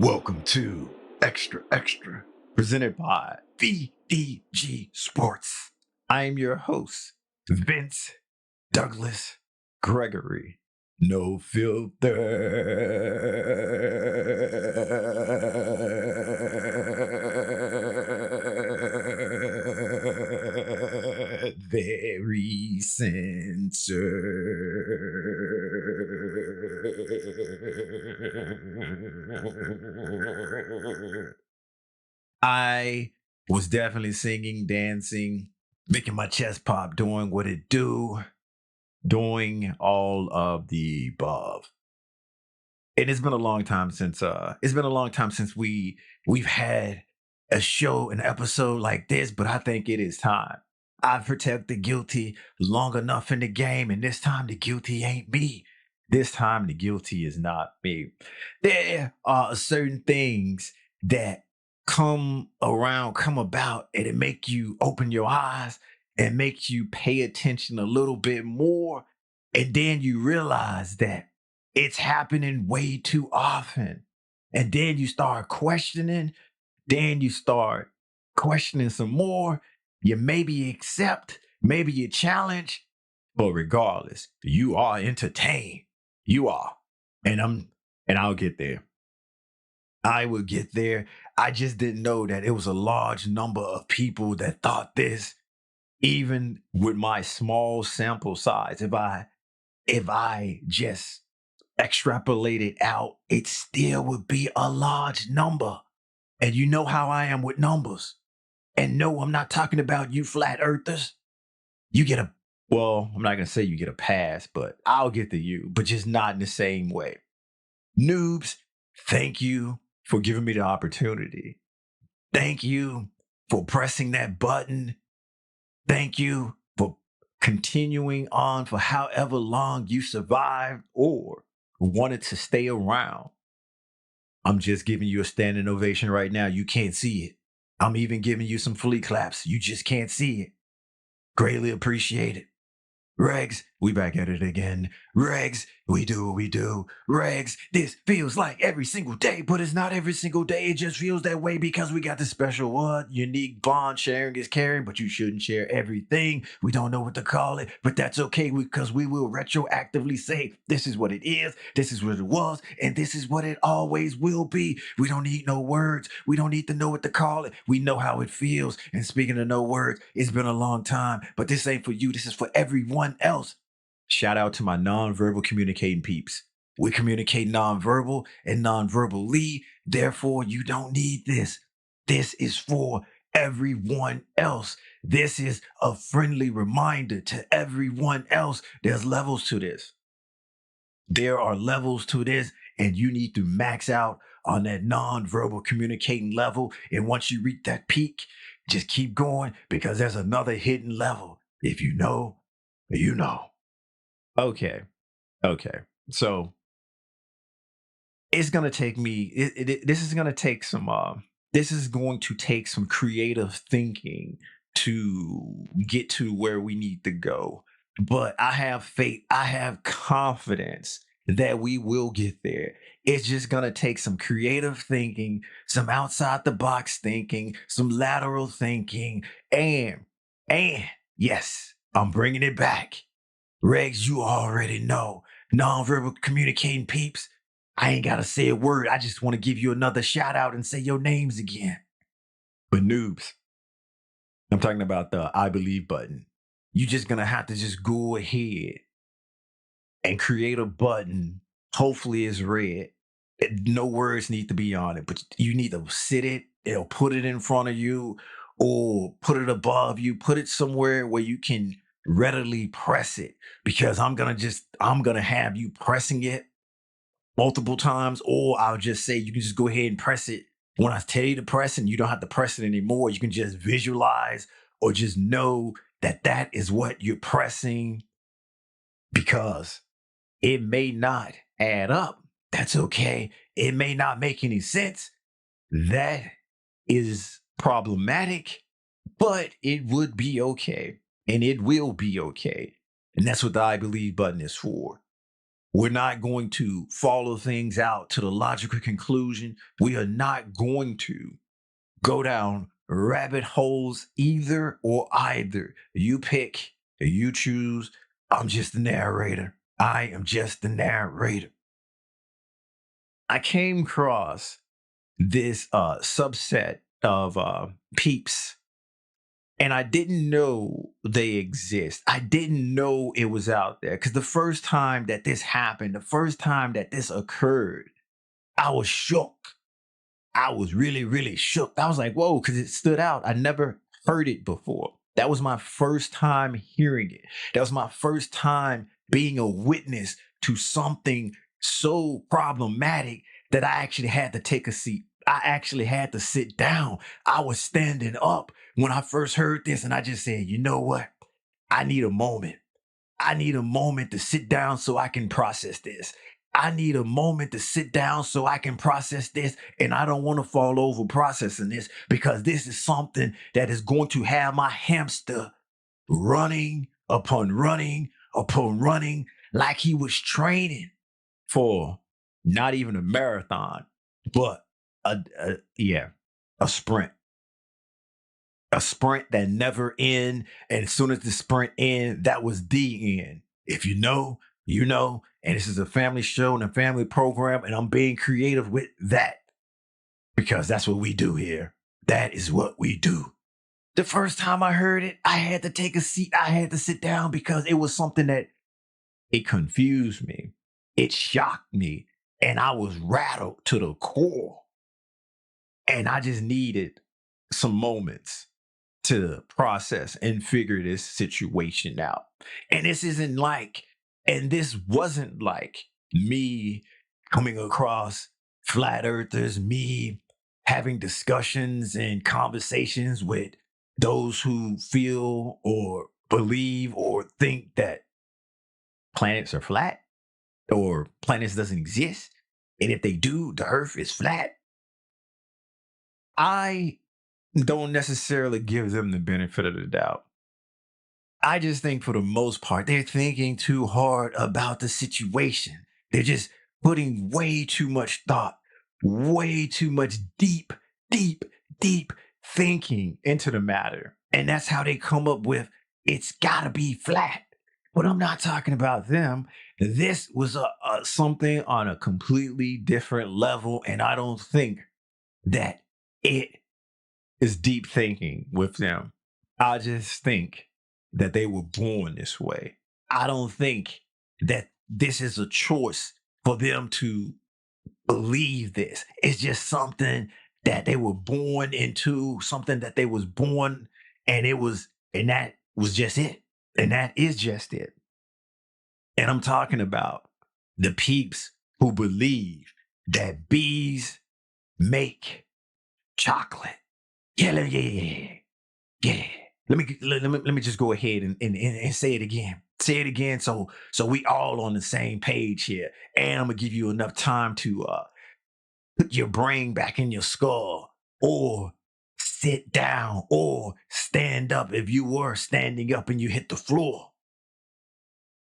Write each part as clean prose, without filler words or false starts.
Welcome to Xtra, presented by VDG Sports. I am your host, Vince Douglas Gregory. No filter. Very censored. I was definitely singing, dancing, making my chest pop, doing what it do, doing all of the above. And it's been a long time since we've had a show, an episode like this, but I think it is time. I've protected the guilty long enough in the game, and this time the guilty ain't me. This time the guilty is not me. There are certain things that come about, and it make you open your eyes and make you pay attention a little bit more. And then you realize that it's happening way too often. And then you start questioning, then you start questioning some more. You maybe accept, maybe you challenge, but regardless, you are entertained. You are. And I'll get there. I will get there. I just didn't know that it was a large number of people that thought this, even with my small sample size. If I just extrapolate it out, it still would be a large number. And you know how I am with numbers. And no, I'm not talking about you flat earthers. You get a, well, I'm not going to say you get a pass, but I'll get the you, but just not in the same way. Noobs, thank you for giving me the opportunity. Thank you for pressing that button. Thank you for continuing on for however long you survived or wanted to stay around. I'm just giving you a standing ovation right now. You can't see it. I'm even giving you some flea claps. You just can't see it. Greatly appreciate it. Regs, we back at it again. Regs, we do what we do. Regs, this feels like every single day, but it's not every single day. It just feels that way because we got the special what? Unique bond. Sharing is caring, but you shouldn't share everything. We don't know what to call it, but that's okay because we will retroactively say this is what it is, this is what it was, and this is what it always will be. We don't need no words. We don't need to know what to call it. We know how it feels. And speaking of no words, it's been a long time, but this ain't for you. This is for everyone else. Shout out to my nonverbal communicating peeps. We communicate nonverbal and nonverbally. Therefore, you don't need this. This is for everyone else. This is a friendly reminder to everyone else. There's levels to this. There are levels to this, and you need to max out on that nonverbal communicating level. And once you reach that peak, just keep going because there's another hidden level. If you know, you know. Okay. Okay. So it's gonna take me. This is gonna take some. This is going to take some creative thinking to get to where we need to go. But I have faith. I have confidence that we will get there. It's just gonna take some creative thinking, some outside the box thinking, some lateral thinking, and yes, I'm bringing it back. Regs, you already know. Nonverbal communicating peeps. I ain't got to say a word. I just want to give you another shout out and say your names again. But noobs, I'm talking about the I believe button. You just going to have to just go ahead and create a button. Hopefully it's red. No words need to be on it, but you need to sit it or put it in front of you or put it above you, put it somewhere where you can readily press it because I'm going to have you pressing it multiple times, or I'll just say you can just go ahead and press it when I tell you to press it, and you don't have to press it anymore. You can just visualize or just know that that is what you're pressing because it may not add up. That's okay. It may not make any sense. That is problematic, but it would be okay. And it will be okay. And that's what the I believe button is for. We're not going to follow things out to the logical conclusion. We are not going to go down rabbit holes either or either. You pick, you choose. I'm just the narrator. I am just the narrator. I came across this subset of peeps, and I didn't know they exist. I didn't know it was out there because the first time that this happened, the first time that this occurred, I was shook. I was really, really shook. I was like, whoa, because it stood out. I never heard it before. That was my first time hearing it. That was my first time being a witness to something so problematic that I actually had to take a seat. I actually had to sit down. I was standing up when I first heard this, and I just said, you know what? I need a moment. I need a moment to sit down so I can process this. I need a moment to sit down so I can process this. And I don't want to fall over processing this because this is something that is going to have my hamster running upon running upon running like he was training for not even a marathon, but yeah, a sprint. A sprint that never end. And as soon as the sprint end, that was the end. If you know, you know. And this is a family show and a family program, and I'm being creative with that because that's what we do here. That is what we do. The first time I heard it, I had to take a seat. I had to sit down because it was something that it confused me. It shocked me. And I was rattled to the core. And I just needed some moments to process and figure this situation out. And this isn't like, and this wasn't like me coming across flat earthers, me having discussions and conversations with those who feel or believe or think that planets are flat or planets doesn't exist. And if they do, the earth is flat. I don't necessarily give them the benefit of the doubt. I just think for the most part, they're thinking too hard about the situation. They're just putting way too much thought, way too much deep, deep thinking into the matter. And that's how they come up with it's got to be flat. But I'm not talking about them. This was a something on a completely different level. And I don't think that it is deep thinking with them. I just think that they were born this way. I don't think that this is a choice for them to believe this. It's just something that they were born into, something that they was born and and that was just it. And that is just it. And I'm talking about the peeps who believe that bees make chocolate. Yeah. Yeah. Let me just go ahead and say it again. Say it again so we all on the same page here. And I'm gonna give you enough time to put your brain back in your skull or sit down or stand up if you were standing up and you hit the floor.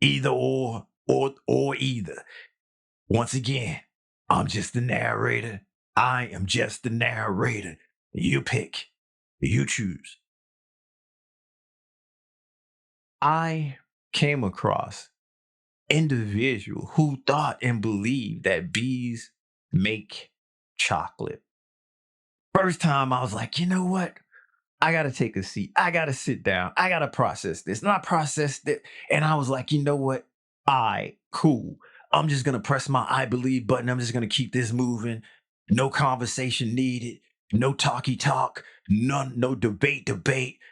Either or either. Once again, I'm just the narrator. I am just the narrator. You pick. You choose. I came across individual who thought and believed that bees make chocolate. First time I was like, you know what? I gotta take a seat. I gotta sit down. I gotta process this. And I processed it. And I was like, you know what? I cool. I'm just gonna press my I believe button. I'm just gonna keep this moving. No conversation needed. No talky talk. None, no debate,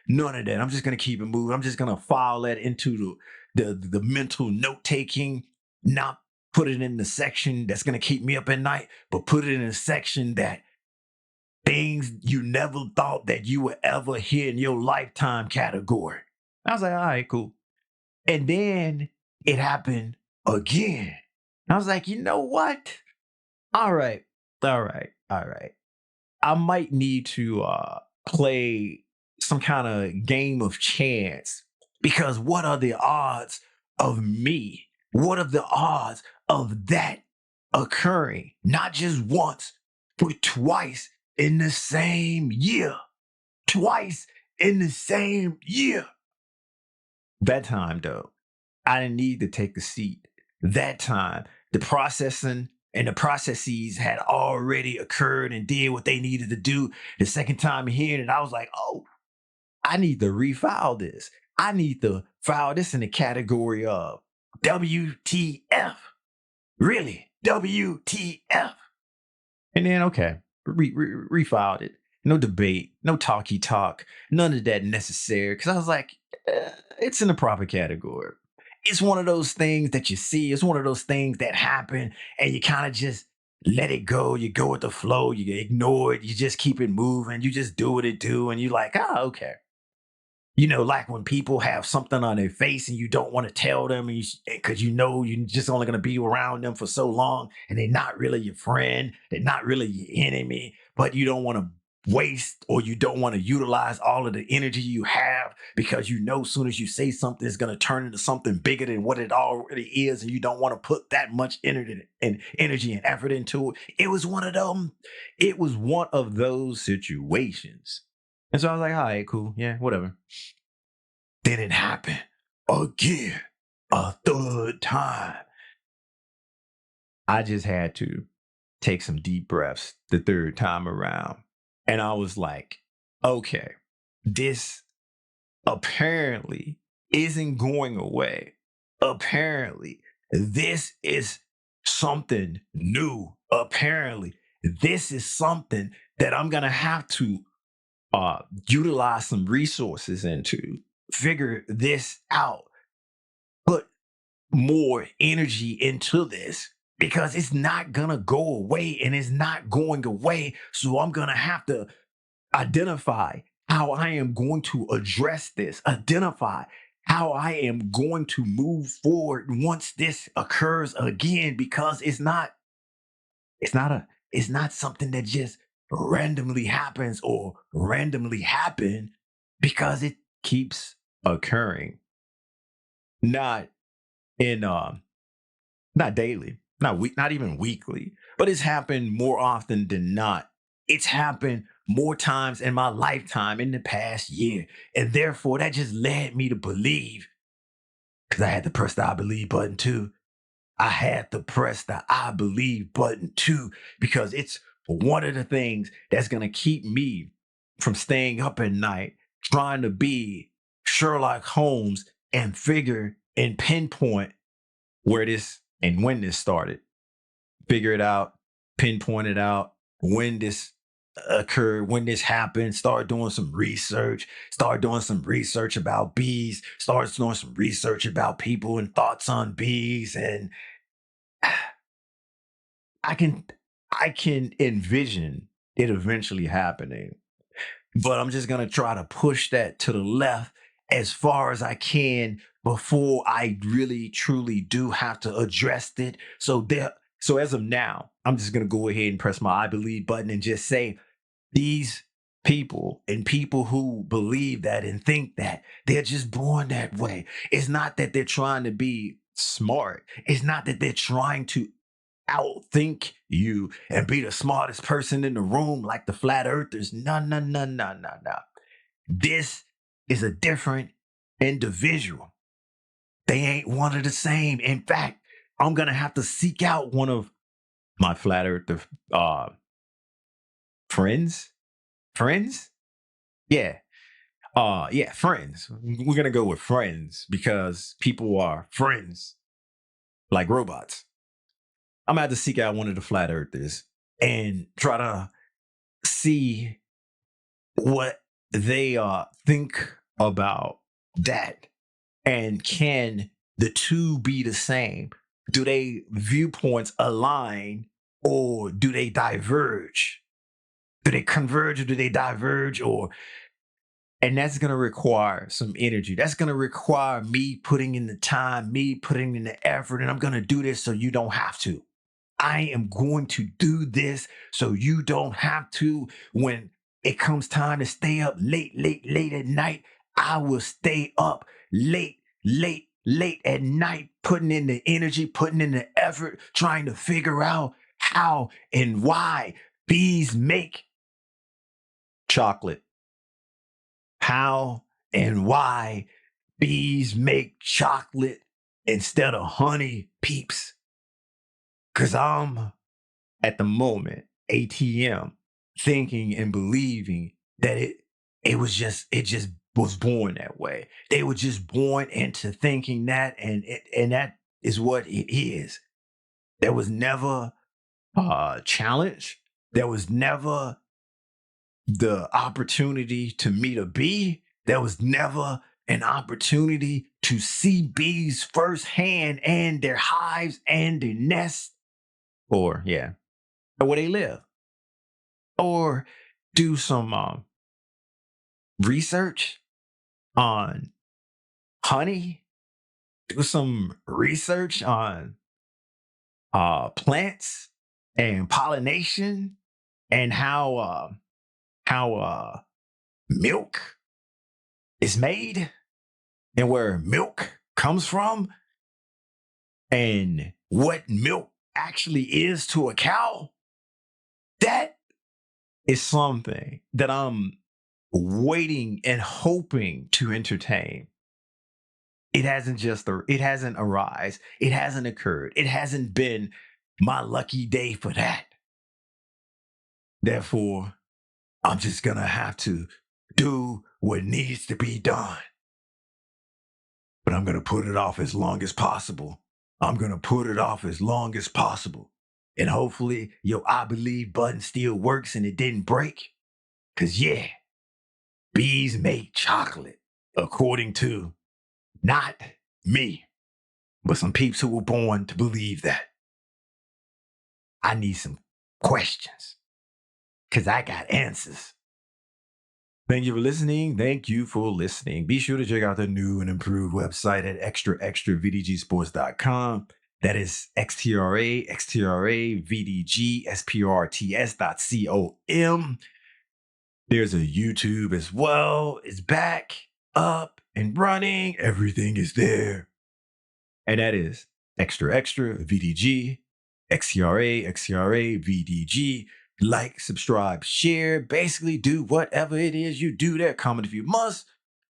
none of that. I'm just gonna keep it moving. I'm just gonna file that into the mental note taking, not put it in the section that's gonna keep me up at night, but put it in a section that things you never thought that you would ever hear in your lifetime category. I was like, all right, cool. And then it happened again. I was like, you know what? All right, all right. I might need to play some kind of game of chance because what are the odds of me? What are the odds of that occurring not just once, but twice in the same year? Twice in the same year. That time, though, I didn't need to take a seat. That time, the processing and the processes had already occurred and did what they needed to do. The second time hearing it, I was like, oh, I need to refile this. I need to file this in the category of WTF. Really? WTF. And then, okay, refiled it. No debate, no talky talk, none of that necessary. Because I was like, it's in the proper category. It's one of those things that you see. It's one of those things that happen, and you kind of just let it go. You go with the flow. You ignore it. You just keep it moving. You just do what it do, and you're like, oh, okay. Like when people have something on their face and you don't want to tell them because you're just only going to be around them for so long and they're not really your friend, they're not really your enemy, but you don't want to waste or you don't want to utilize all of the energy you have because as soon as you say something, it's going to turn into something bigger than what it already is. And you don't want to put that much energy and effort into it. It was one of them. It was one of those situations. And so I was like, all right, cool. Yeah, whatever. Then it happened again, a third time. I just had to take some deep breaths the third time around. And I was like, okay, this apparently isn't going away. Apparently, this is something new. Apparently, this is something that I'm going to have to utilize some resources into, figure this out, put more energy into this because it's not gonna go away and it's not going away. So I'm gonna have to identify how I am going to address this, identify how I am going to move forward once this occurs again, because it's not something that just randomly happens or randomly happen because it keeps occurring. Not in not daily, not even weekly, but it's happened more often than not. It's happened more times in my lifetime in the past year. And therefore that just led me to believe, because I had to press the I believe button too. I had to press the I believe button too, because it's one of the things that's going to keep me from staying up at night trying to be Sherlock Holmes and figure and pinpoint where this and when this started. Figure it out, pinpoint it out, when this occurred, when this happened, start doing some research about bees, start doing some research about people and thoughts on bees. And I can I can envision it eventually happening, but I'm just gonna try to push that to the left as far as I can before I really truly do have to address it. So as of now, I'm just gonna go ahead and press my I believe button and just say these people and people who believe that and think that they're just born that way. It's not that they're trying to be smart. It's not that they're trying to outthink you and be the smartest person in the room like the flat earthers. No, no, no, no, no, no. This is a different individual. They ain't one of the same. In fact, I'm gonna have to seek out one of my flat earther friends. Friends? Yeah. Yeah, friends. We're gonna go with friends because people are friends like robots. I'm gonna have to seek out one of the flat earthers and try to see what they think about that, and can the two be the same? Do they viewpoints align or do they diverge? Do they converge or do they diverge? Or And that's going to require some energy. That's going to require me putting in the time, me putting in the effort, and I'm going to do this so you don't have to. I am going to do this so you don't have to. When it comes time to stay up late, late, late at night, I will stay up late, late, late at night, putting in the energy, putting in the effort, trying to figure out how and why bees make chocolate. How and why bees make chocolate instead of honey, peeps. Because I'm at the moment, ATM, thinking and believing that it just was born that way. They were just born into thinking that, and that is what it is. There was never a challenge. There was never the opportunity to meet a bee. There was never an opportunity to see bees firsthand and their hives and their nests, or yeah, where they live, or do some research on honey, do some research on plants and pollination and how milk is made and where milk comes from and what milk actually is to a cow. That is something that I'm waiting and hoping to entertain. It hasn't arise. It hasn't occurred. It hasn't been my lucky day for that. Therefore, I'm just gonna have to do what needs to be done. But I'm gonna put it off as long as possible. I'm gonna put it off as long as possible. And hopefully your I believe button still works and it didn't break. Cause yeah, bees make chocolate, according to not me, but some peeps who were born to believe that. I need some questions because I got answers. Thank you for listening. Thank you for listening. Be sure to check out the new and improved website at extravdgsports.com. That is XTRA, VDG, SPRTS.com. There's a YouTube as well. It's back, up, and running. Everything is there. And that is VDG, XTRA, VDG. Like, subscribe, share. Basically, do whatever it is you do there. Comment if you must.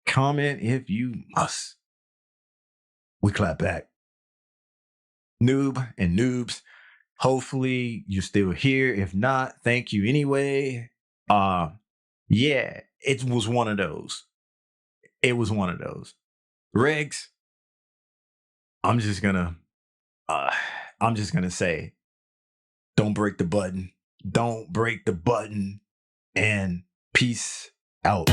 Comment if you must. We clap back. Noob and noobs. Hopefully you're still here. If not, thank you anyway. Yeah, it was one of those. It was one of those. Regs, I'm just gonna say, don't break the button. Don't break the button. And peace out.